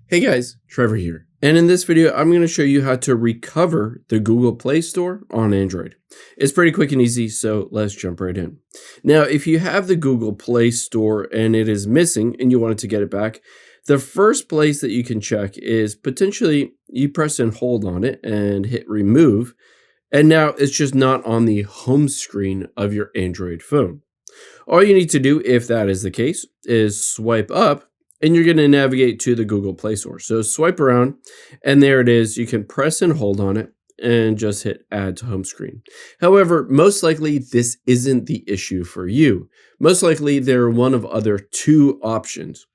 Hey guys, Trevor here. And in this video, I'm going to show you how to recover the Google Play Store on Android. It's pretty quick and easy, so let's jump right in. Now, if you have the Google Play Store and it is missing and you wanted to get it back, the first place that you can check is potentially you press and hold on it and hit remove. And now it's just not on the home screen of your Android phone. All you need to do, if that is the case, is swipe up and you're going to navigate to the Google Play Store. So swipe around and there it is. You can press and hold on it and just hit add to home screen. However, most likely this isn't the issue for you. Most likely there are one of other two options.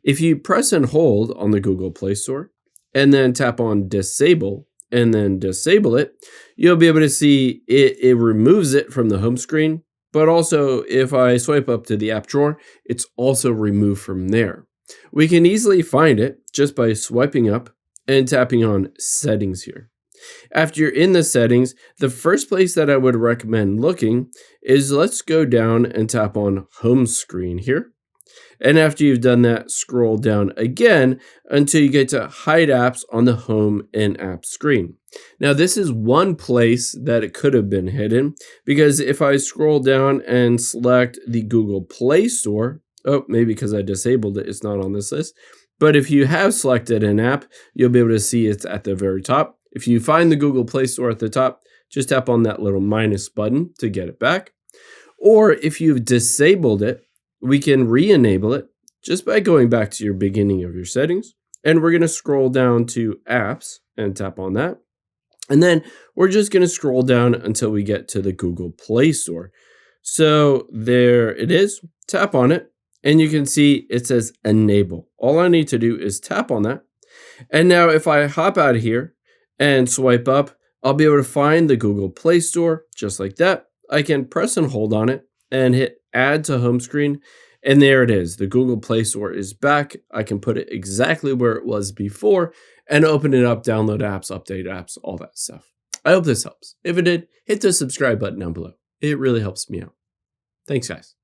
If you press and hold on the Google Play Store and then tap on disable and then disable it, you'll be able to see it removes it from the home screen. But also if I swipe up to the app drawer, it's also removed from there. We can easily find it just by swiping up and tapping on settings here. After you're in the settings, the first place that I would recommend looking is let's go down and tap on home screen here. And after you've done that, scroll down again until you get to hide apps on the home and app screen. Now, this is one place that it could have been hidden because if I scroll down and select the Google Play Store, maybe because I disabled it, it's not on this list. But if you have selected an app, you'll be able to see it's at the very top. If you find the Google Play Store at the top, just tap on that little minus button to get it back. Or if you've disabled it, we can re-enable it just by going back to your beginning of your settings. And we're going to scroll down to apps and tap on that. And then we're just going to scroll down until we get to the Google Play Store. So there it is. Tap on it. And you can see it says enable. All I need to do is tap on that. And now if I hop out of here and swipe up, I'll be able to find the Google Play Store just like that. I can press and hold on it and hit add to home screen. And there it is. The Google Play Store is back. I can put it exactly where it was before and open it up, download apps, update apps, all that stuff. I hope this helps. If it did, hit the subscribe button down below. It really helps me out. Thanks, guys.